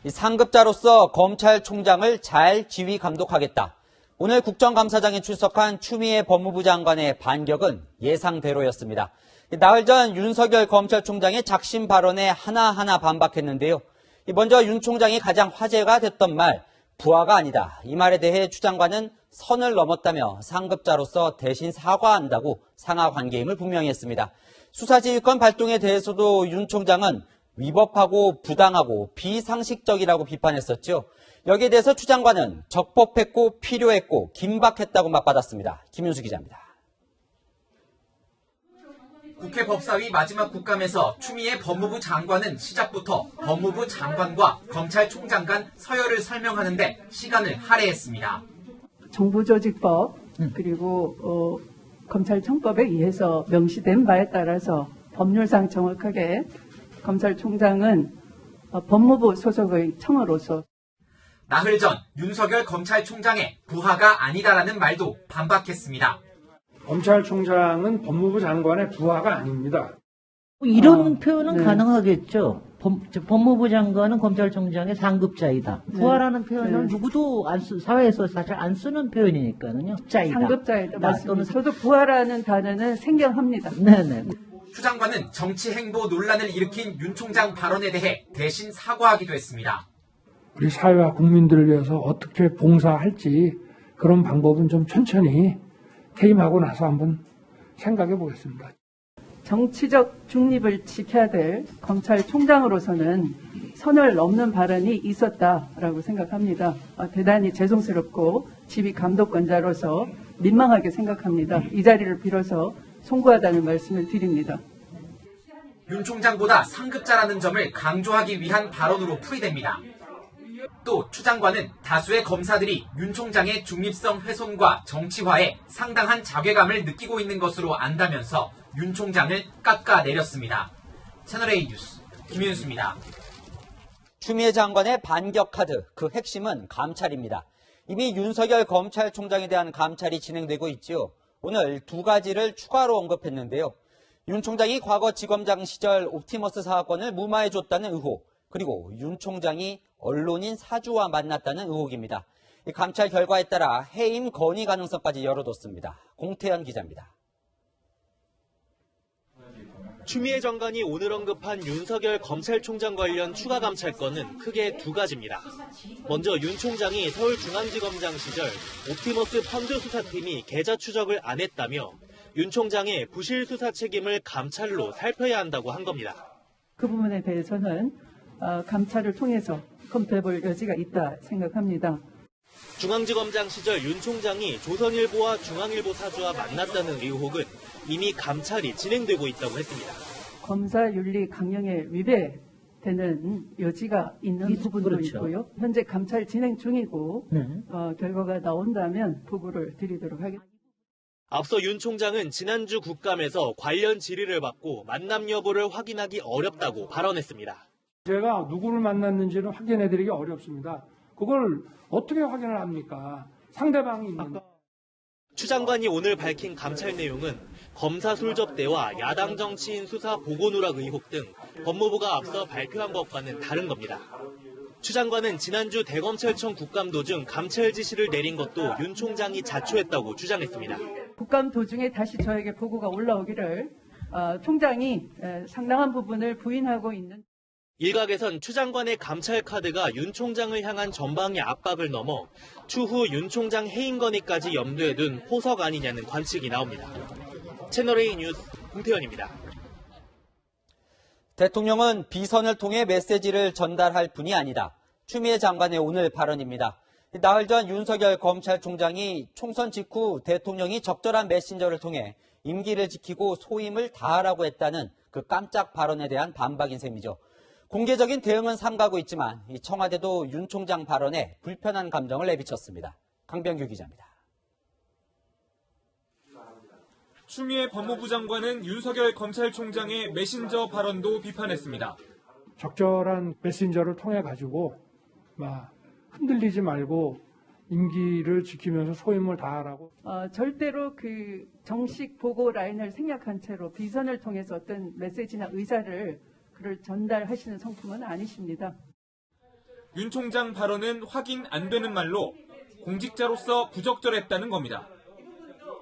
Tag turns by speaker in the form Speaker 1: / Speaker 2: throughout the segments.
Speaker 1: 상급자로서 검찰총장을 잘 지휘 감독하겠다. 오늘 국정감사장에 출석한 추미애 법무부 장관의 반격은 예상대로였습니다. 나흘 전 윤석열 검찰총장의 작심 발언에 하나하나 반박했는데요. 먼저 윤 총장이 가장 화제가 됐던 말, 부하가 아니다. 이 말에 대해 추 장관은 선을 넘었다며 상급자로서 대신 사과한다고 상하 관계임을 분명히 했습니다. 수사지휘권 발동에 대해서도 윤 총장은 위법하고 부당하고 비상식적이라고 비판했었죠. 여기에 대해서 추 장관은 적법했고 필요했고 긴박했다고 맞받았습니다. 김윤수 기자입니다.
Speaker 2: 국회 법사위 마지막 국감에서 추미애 법무부 장관은 시작부터 법무부 장관과 검찰총장 간 서열을 설명하는데 시간을 할애했습니다.
Speaker 3: 정부조직법 그리고 검찰청법에 의해서 명시된 바에 따라서 법률상 정확하게 검찰총장은 법무부 소속의 청으로서
Speaker 2: 나흘 전 윤석열 검찰총장의 부하가 아니다라는 말도 반박했습니다.
Speaker 4: 검찰총장은 법무부 장관의 부하가 아닙니다.
Speaker 5: 이런 표현은
Speaker 3: 네.
Speaker 5: 가능하겠죠. 법무부 장관은 검찰총장의 상급자이다. 부하라는 표현을 누구도 사회에서 사실 안 쓰는 표현이니까요.
Speaker 3: 상급자이다. 맞습니다. 저도 부하라는 단어는 생경합니다.
Speaker 5: 네네.
Speaker 2: 추 장관은 정치 행보 논란을 일으킨 윤 총장 발언에 대해 대신 사과하기도 했습니다.
Speaker 4: 우리 사회와 국민들을 위해서 어떻게 봉사할지 그런 방법은 좀 천천히 퇴임하고 나서 한번 생각해 보겠습니다.
Speaker 3: 정치적 중립을 지켜야 될 검찰총장으로서는 선을 넘는 발언이 있었다라고 생각합니다. 대단히 죄송스럽고 지휘 감독권자로서 민망하게 생각합니다. 이 자리를 빌어서 송구하다는 말씀을 드립니다.
Speaker 2: 윤 총장보다 상급자라는 점을 강조하기 위한 발언으로 풀이됩니다. 또 추 장관은 다수의 검사들이 윤 총장의 중립성 훼손과 정치화에 상당한 자괴감을 느끼고 있는 것으로 안다면서 윤 총장을 깎아내렸습니다. 채널A 뉴스 김윤수입니다.
Speaker 1: 추미애 장관의 반격 카드, 그 핵심은 감찰입니다. 이미 윤석열 검찰총장에 대한 감찰이 진행되고 있지요. 오늘 두 가지를 추가로 언급했는데요. 윤 총장이 과거 지검장 시절 옵티머스 사건을 무마해줬다는 의혹, 그리고 윤 총장이 언론인 사주와 만났다는 의혹입니다. 이 감찰 결과에 따라 해임 건의 가능성까지 열어뒀습니다. 공태현 기자입니다.
Speaker 6: 추미애 장관이 오늘 언급한 윤석열 검찰총장 관련 추가 감찰 건은 크게 두 가지입니다. 먼저 윤 총장이 서울중앙지검장 시절 옵티머스 펀드 수사팀이 계좌 추적을 안 했다며 윤 총장의 부실 수사 책임을 감찰로 살펴야 한다고 한 겁니다.
Speaker 3: 그 부분에 대해서는 감찰을 통해서 검토해볼 여지가 있다 생각합니다.
Speaker 6: 중앙지검장 시절 윤 총장이 조선일보와 중앙일보 사주와 만났다는 의혹은 이미 감찰이 진행되고 있다고 했습니다.
Speaker 3: 검사윤리 강령에 위배되는 여지가 있는 부분도
Speaker 5: 그렇죠.
Speaker 3: 있고요. 현재 감찰 진행 중이고
Speaker 5: 네.
Speaker 3: 결과가 나온다면 보고를 드리도록 하겠습니다.
Speaker 6: 앞서 윤 총장은 지난주 국감에서 관련 질의를 받고 만남 여부를 확인하기 어렵다고 발언했습니다.
Speaker 4: 제가 누구를 만났는지는 확인해드리기 어렵습니다. 그걸 어떻게 확인을 합니까? 상대방이 있는데.
Speaker 6: 추 장관이 오늘 밝힌 감찰 내용은 검사 술접대와 야당 정치인 수사 보고 누락 의혹 등 법무부가 앞서 발표한 것과는 다른 겁니다. 추 장관은 지난주 대검찰청 국감 도중 감찰 지시를 내린 것도 윤 총장이 자초했다고 주장했습니다.
Speaker 3: 국감 도중에 다시 저에게 보고가 올라오기를 총장이 상당한 부분을 부인하고 있는.
Speaker 6: 일각에선 추 장관의 감찰 카드가 윤 총장을 향한 전방의 압박을 넘어 추후 윤 총장 해임 건의까지 염두에 둔 포석 아니냐는 관측이 나옵니다. 채널A 뉴스 공태현입니다.
Speaker 1: 대통령은 비선을 통해 메시지를 전달할 분이 아니다. 추미애 장관의 오늘 발언입니다. 나흘 전 윤석열 검찰총장이 총선 직후 대통령이 적절한 메신저를 통해 임기를 지키고 소임을 다하라고 했다는 그 깜짝 발언에 대한 반박인 셈이죠. 공개적인 대응은 삼가고 있지만 청와대도 윤 총장 발언에 불편한 감정을 내비쳤습니다. 강병규 기자입니다.
Speaker 7: 추미애 법무부 장관은 윤석열 검찰총장의 메신저 발언도 비판했습니다.
Speaker 4: 적절한 메신저를 통해 가지고 흔들리지 말고 임기를 지키면서 소임을 다하라고.
Speaker 3: 절대로 그 정식 보고 라인을 생략한 채로 비선을 통해서 어떤 메시지나 의사를 그를 전달하시는 성품은 아니십니다.
Speaker 7: 윤 총장 발언은 확인 안 되는 말로 공직자로서 부적절했다는 겁니다.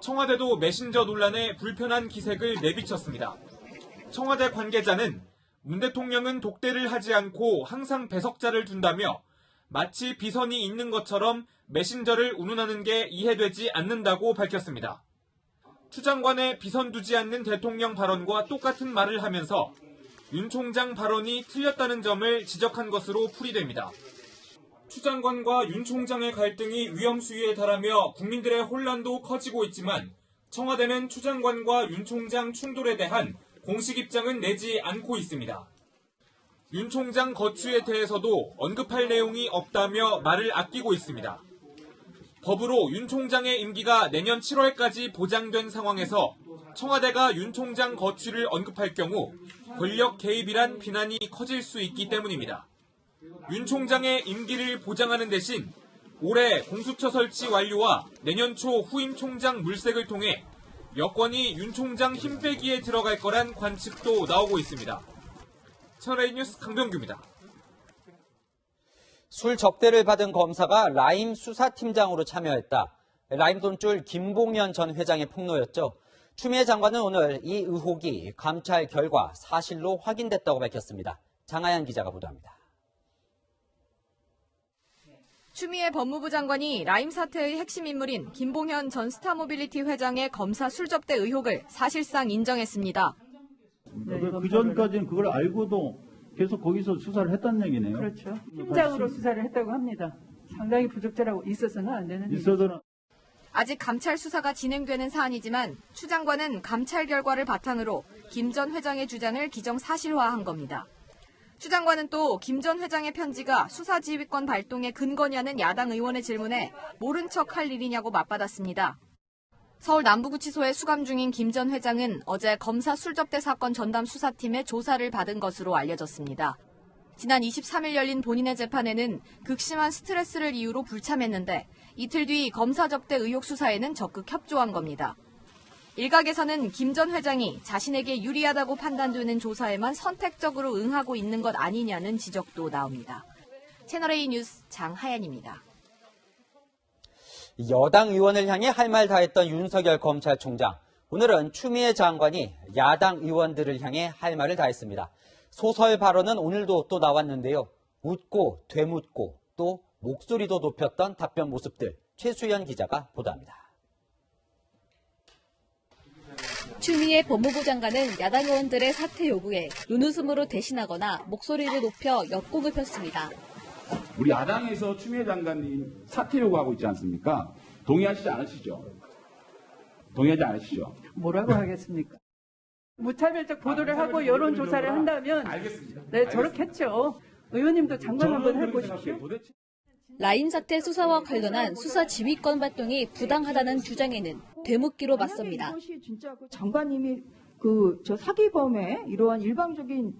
Speaker 7: 청와대도 메신저 논란에 불편한 기색을 내비쳤습니다. 청와대 관계자는 문 대통령은 독대를 하지 않고 항상 배석자를 둔다며 마치 비선이 있는 것처럼 메신저를 운운하는 게 이해되지 않는다고 밝혔습니다. 추 장관의 비선 두지 않는 대통령 발언과 똑같은 말을 하면서 윤 총장 발언이 틀렸다는 점을 지적한 것으로 풀이됩니다. 추 장관과 윤 총장의 갈등이 위험 수위에 달하며 국민들의 혼란도 커지고 있지만 청와대는 추 장관과 윤 총장 충돌에 대한 공식 입장은 내지 않고 있습니다. 윤 총장 거취에 대해서도 언급할 내용이 없다며 말을 아끼고 있습니다. 법으로 윤 총장의 임기가 내년 7월까지 보장된 상황에서 청와대가 윤 총장 거취를 언급할 경우 권력 개입이란 비난이 커질 수 있기 때문입니다. 윤 총장의 임기를 보장하는 대신 올해 공수처 설치 완료와 내년 초 후임 총장 물색을 통해 여권이 윤 총장 힘 빼기에 들어갈 거란 관측도 나오고 있습니다. 채널A 뉴스 강병규입니다.
Speaker 1: 술 접대를 받은 검사가 라임 수사팀장으로 참여했다. 라임 돈줄 김봉현 전 회장의 폭로였죠. 추미애 장관은 오늘 이 의혹이 감찰 결과 사실로 확인됐다고 밝혔습니다. 장하연 기자가 보도합니다.
Speaker 8: 추미애 법무부 장관이 라임 사태의 핵심 인물인 김봉현 전 스타모빌리티 회장의 검사 술접대 의혹을 사실상 인정했습니다.
Speaker 9: 그 전까지는 그걸 알고도 계속 거기서 수사를 했다는 얘기네요.
Speaker 3: 그렇죠. 팀장으로 수사를 했다고 합니다. 상당히 부적절하고 있어서는 안 되는 일이죠.
Speaker 8: 아직 감찰 수사가 진행되는 사안이지만 추 장관은 감찰 결과를 바탕으로 김 전 회장의 주장을 기정사실화한 겁니다. 추 장관은 또 김 전 회장의 편지가 수사지휘권 발동의 근거냐는 야당 의원의 질문에 모른 척 할 일이냐고 맞받았습니다. 서울 남부구치소에 수감 중인 김 전 회장은 어제 검사 술접대 사건 전담 수사팀의 조사를 받은 것으로 알려졌습니다. 지난 23일 열린 본인의 재판에는 극심한 스트레스를 이유로 불참했는데 이틀 뒤 검사 접대 의혹 수사에는 적극 협조한 겁니다. 일각에서는 김 전 회장이 자신에게 유리하다고 판단되는 조사에만 선택적으로 응하고 있는 것 아니냐는 지적도 나옵니다. 채널A 뉴스 장하연입니다.
Speaker 1: 여당 의원을 향해 할 말 다했던 윤석열 검찰총장. 오늘은 추미애 장관이 야당 의원들을 향해 할 말을 다했습니다. 소설 발언은 오늘도 또 나왔는데요. 웃고 되묻고 또 목소리도 높였던 답변 모습들. 최수연 기자가 보도합니다.
Speaker 10: 추미애 법무부 장관은 야당 의원들의 사퇴 요구에 눈웃음으로 대신하거나 목소리를 높여 역공을 폈습니다.
Speaker 11: 우리 야당에서 추미애 장관님 사퇴 요구하고 있지 않습니까? 동의하시지 않으시죠? 동의하지 않으시죠?
Speaker 3: 뭐라고 하겠습니까? 무차별적 보도를 하고 여론조사를 한다면
Speaker 11: 알겠습니다.
Speaker 3: 네, 저렇겠죠. 의원님도 장관 한번 해보십시오.
Speaker 10: 라임 사태 수사와 관련한 수사 지휘권 발동이 부당하다는 주장에는 되묻기로 맞섭니다.
Speaker 12: 이것이 진짜 장관님이 저 사기범의 이러한 일방적인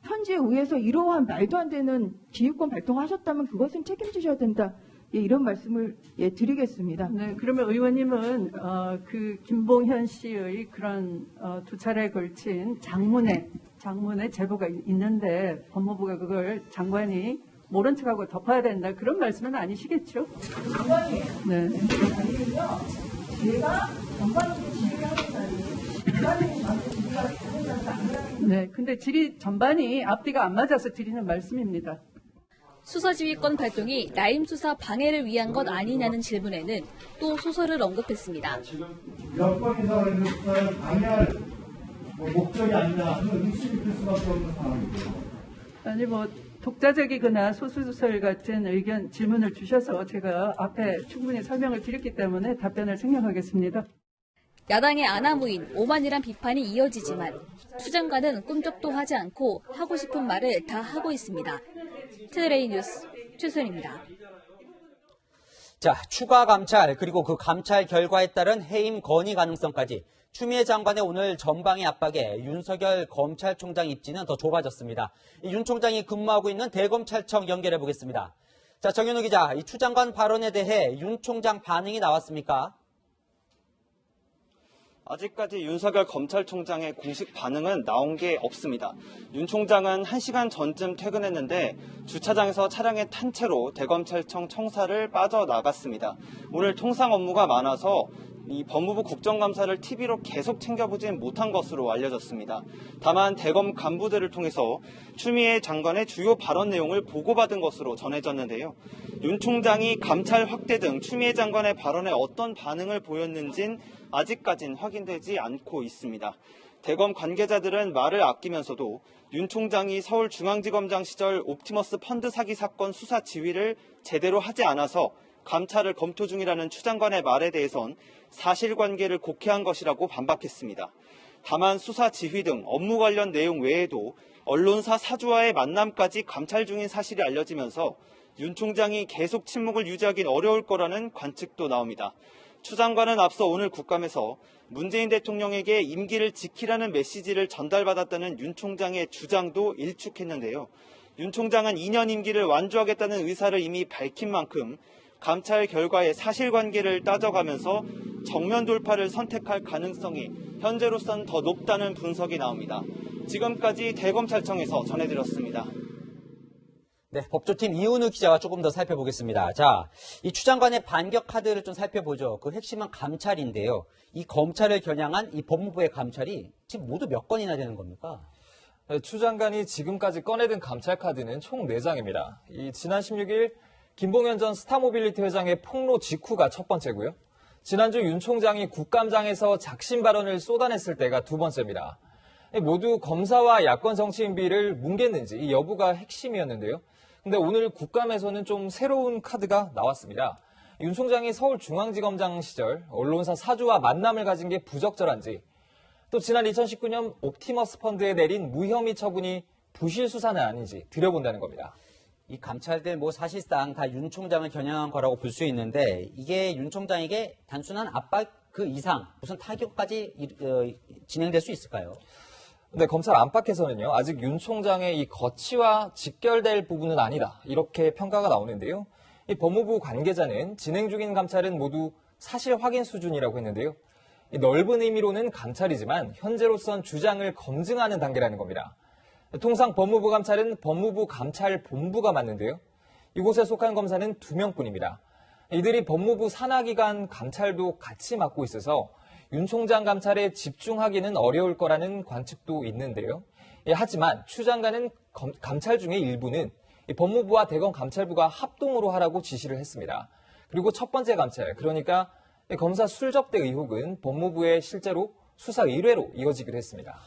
Speaker 12: 편지에 의해서 이러한 말도 안 되는 지휘권 발동하셨다면 그것은 책임지셔야 된다. 이런 말씀을 드리겠습니다.
Speaker 3: 네, 그러면 의원님은 김봉현 씨의 그런 두 차례에 걸친 장문의 제보가 있는데 법무부가 그걸 장관이 모른 척하고 덮어야 된다. 그런 말씀은 아니시겠죠?
Speaker 12: 장관님.
Speaker 3: 네.
Speaker 12: 제가 장관님께 질의를 하는
Speaker 3: 네, 근데 질의 전반이 앞뒤가 안 맞아서 드리는 말씀입니다.
Speaker 10: 수사지휘권 발동이 라임 수사 방해를 위한 것 아니냐는 질문에는 또 소설을 언급했습니다.
Speaker 13: 여권에서 수사를 방해할 목적이 아니냐 하는 의심이 들 수밖에 없는 상황입니다.
Speaker 3: 아니 독자적이거나 소수소설 같은 질문을 주셔서 제가 앞에 충분히 설명을 드렸기 때문에 답변을 생략하겠습니다.
Speaker 10: 야당의 아나무인 오만이란 비판이 이어지지만 추 장관은 꿈쩍도 하지 않고 하고 싶은 말을 다 하고 있습니다. 채널A 뉴스 최수연입니다.
Speaker 1: 자, 추가 감찰 그리고 그 감찰 결과에 따른 해임 건의 가능성까지 추미애 장관의 오늘 전방위 압박에 윤석열 검찰총장 입지는 더 좁아졌습니다. 윤 총장이 근무하고 있는 대검찰청 연결해 보겠습니다. 자, 정현우 기자, 이 추 장관 발언에 대해 윤 총장 반응이 나왔습니까?
Speaker 14: 아직까지 윤석열 검찰총장의 공식 반응은 나온 게 없습니다. 윤 총장은 1시간 전쯤 퇴근했는데 주차장에서 차량에 탄 채로 대검찰청 청사를 빠져나갔습니다. 오늘 통상 업무가 많아서 이 법무부 국정감사를 TV로 계속 챙겨보진 못한 것으로 알려졌습니다. 다만 대검 간부들을 통해서 추미애 장관의 주요 발언 내용을 보고받은 것으로 전해졌는데요. 윤 총장이 감찰 확대 등 추미애 장관의 발언에 어떤 반응을 보였는진 아직까진 확인되지 않고 있습니다. 대검 관계자들은 말을 아끼면서도 윤 총장이 서울중앙지검장 시절 옵티머스 펀드 사기 사건 수사 지휘를 제대로 하지 않아서 감찰을 검토 중이라는 추 장관의 말에 대해선 사실관계를 곡해한 것이라고 반박했습니다. 다만 수사 지휘 등 업무 관련 내용 외에도 언론사 사주와의 만남까지 감찰 중인 사실이 알려지면서 윤 총장이 계속 침묵을 유지하긴 어려울 거라는 관측도 나옵니다. 추 장관은 앞서 오늘 국감에서 문재인 대통령에게 임기를 지키라는 메시지를 전달받았다는 윤 총장의 주장도 일축했는데요. 윤 총장은 2년 임기를 완주하겠다는 의사를 이미 밝힌 만큼 감찰 결과의 사실관계를 따져가면서 정면 돌파를 선택할 가능성이 현재로선 더 높다는 분석이 나옵니다. 지금까지 대검찰청에서 전해드렸습니다.
Speaker 1: 네, 법조팀 이은우 기자가 조금 더 살펴보겠습니다. 자, 이 추 장관의 반격 카드를 좀 살펴보죠. 그 핵심은 감찰인데요. 이 검찰을 겨냥한 이 법무부의 감찰이 지금 모두 몇 건이나 되는 겁니까?
Speaker 15: 네, 추 장관이 지금까지 꺼내든 감찰 카드는 총 4장입니다. 지난 16일 김봉현 전 스타모빌리티 회장의 폭로 직후가 첫 번째고요. 지난주 윤 총장이 국감장에서 작심 발언을 쏟아냈을 때가 두 번째입니다. 모두 검사와 야권 정치인비를 뭉갰는지 이 여부가 핵심이었는데요. 근데 오늘 국감에서는 좀 새로운 카드가 나왔습니다. 윤 총장이 서울중앙지검장 시절 언론사 사주와 만남을 가진 게 부적절한지, 또 지난 2019년 옵티머스 펀드에 내린 무혐의 처분이 부실 수사는 아닌지 들여본다는 겁니다.
Speaker 1: 이 감찰들 사실상 다 윤 총장을 겨냥한 거라고 볼 수 있는데 이게 윤 총장에게 단순한 압박 그 이상 무슨 타격까지 진행될 수 있을까요?
Speaker 15: 네, 검찰 안팎에서는요, 아직 윤 총장의 이 거취와 직결될 부분은 아니다, 이렇게 평가가 나오는데요. 이 법무부 관계자는 진행 중인 감찰은 모두 사실 확인 수준이라고 했는데요. 이 넓은 의미로는 감찰이지만 현재로선 주장을 검증하는 단계라는 겁니다. 통상 법무부 감찰은 법무부 감찰본부가 맡는데요. 이곳에 속한 검사는 2명뿐입니다. 이들이 법무부 산하기관 감찰도 같이 맡고 있어서 윤 총장 감찰에 집중하기는 어려울 거라는 관측도 있는데요. 하지만 추 장관은 감찰 중의 일부는 법무부와 대검 감찰부가 합동으로 하라고 지시를 했습니다. 그리고 첫 번째 감찰, 그러니까 검사 술접대 의혹은 법무부에 실제로 수사 의뢰로 이어지기로 했습니다.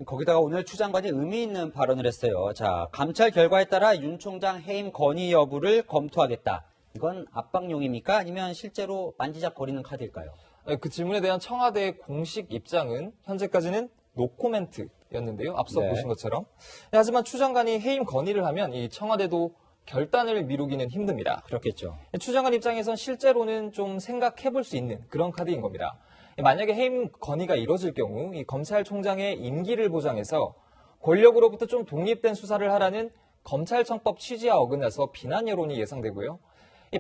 Speaker 1: 거기다가 오늘 추 장관이 의미 있는 발언을 했어요. 자, 감찰 결과에 따라 윤 총장 해임 건의 여부를 검토하겠다. 이건 압박용입니까? 아니면 실제로 만지작거리는 카드일까요?
Speaker 15: 그 질문에 대한 청와대의 공식 입장은 현재까지는 노코멘트였는데요. 앞서 보신 것처럼. 하지만 추 장관이 해임 건의를 하면 이 청와대도 결단을 미루기는 힘듭니다.
Speaker 1: 그렇겠죠.
Speaker 15: 추 장관 입장에선 실제로는 좀 생각해 볼 수 있는 그런 카드인 겁니다. 만약에 해임 건의가 이뤄질 경우 이 검찰총장의 임기를 보장해서 권력으로부터 좀 독립된 수사를 하라는 검찰청법 취지와 어긋나서 비난 여론이 예상되고요.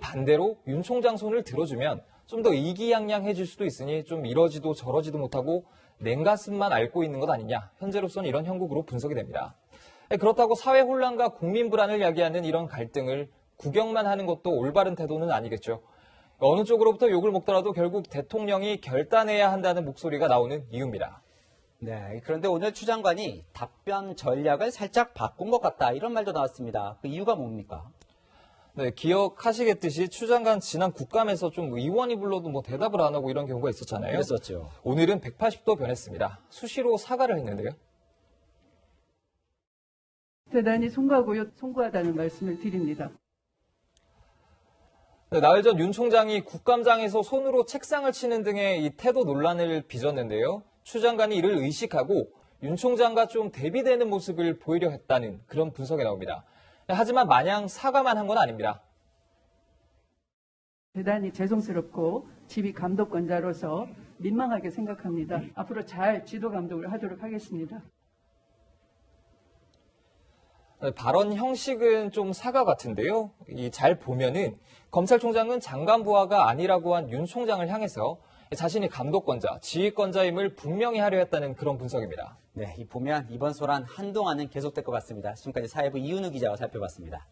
Speaker 15: 반대로 윤 총장 손을 들어주면 좀 더 의기양양해질 수도 있으니 좀 이러지도 저러지도 못하고 냉가슴만 앓고 있는 것 아니냐. 현재로서는 이런 형국으로 분석이 됩니다. 그렇다고 사회 혼란과 국민 불안을 야기하는 이런 갈등을 구경만 하는 것도 올바른 태도는 아니겠죠. 어느 쪽으로부터 욕을 먹더라도 결국 대통령이 결단해야 한다는 목소리가 나오는 이유입니다.
Speaker 1: 네, 그런데 오늘 추 장관이 답변 전략을 살짝 바꾼 것 같다. 이런 말도 나왔습니다. 그 이유가 뭡니까?
Speaker 15: 네, 기억하시겠듯이 추 장관 지난 국감에서 좀 의원이 불러도 대답을 안 하고 이런 경우가 있었잖아요.
Speaker 1: 그랬었죠.
Speaker 15: 오늘은 180도 변했습니다. 수시로 사과를 했는데요.
Speaker 3: 대단히 송구하다는 말씀을 드립니다.
Speaker 15: 네, 나흘 전 윤 총장이 국감장에서 손으로 책상을 치는 등의 이 태도 논란을 빚었는데요. 추 장관이 이를 의식하고 윤 총장과 좀 대비되는 모습을 보이려 했다는 그런 분석이 나옵니다. 하지만 마냥 사과만 한 건 아닙니다.
Speaker 3: 대단히 죄송스럽고 지휘 감독권자로서 민망하게 생각합니다. 앞으로 잘 지도 감독을 하도록 하겠습니다.
Speaker 15: 발언 형식은 좀 사과 같은데요. 잘 보면은 검찰총장은 장관 부하가 아니라고 한 윤 총장을 향해서 자신이 감독권자, 지휘권자임을 분명히 하려 했다는 그런 분석입니다.
Speaker 1: 네, 보면 이번 소란 한동안은 계속될 것 같습니다. 지금까지 사회부 이은우 기자와 살펴봤습니다.